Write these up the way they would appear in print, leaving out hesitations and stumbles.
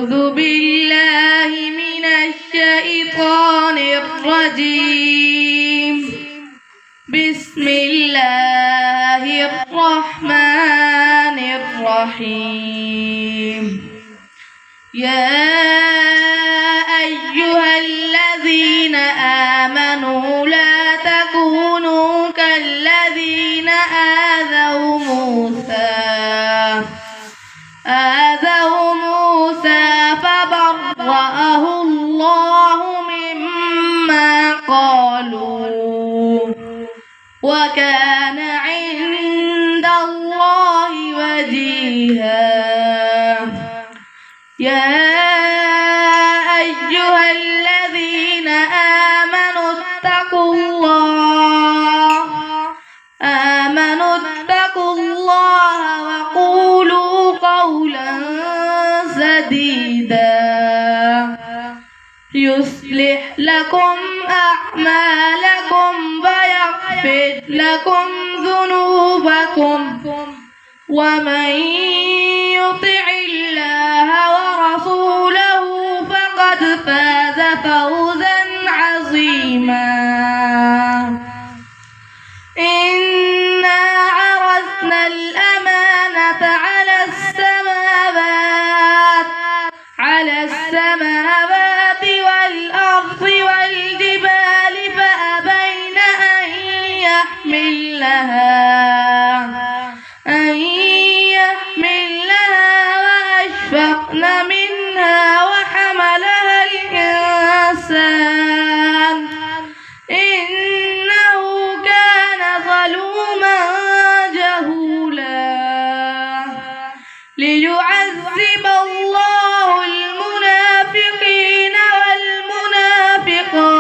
أعوذ بالله من الشيطان الرجيم. بسم الله الرحمن الرحيم. يا أيها الذين آمنوا لا تكونوا كالذين آذوا موسى فبرأه الله مما قالوا وكان عند الله وجيها. يا أيها الذين آمنوا اتقوا الله وقولوا قولا سديدا يصلح لكم أعمالكم ويغفر لكم ذنوبكم ومن يطع الله ورسوله فقد فاز فوزا عظيما. إنا عرضنا الأمانة على السماوات والأرض والجبال فأبين أن يحملنها وأشفقن منها وحملها الإنسان إنه كان ظلوما جهولا. ليعذب الله المنافقين والمنافقات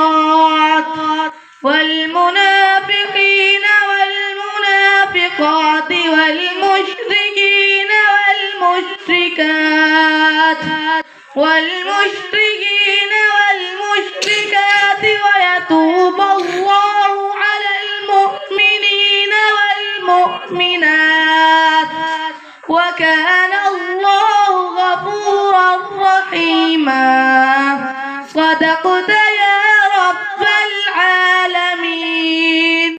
والمشركات ويتوب الله على المؤمنين والمؤمنات وكان الله غفورا رحيما.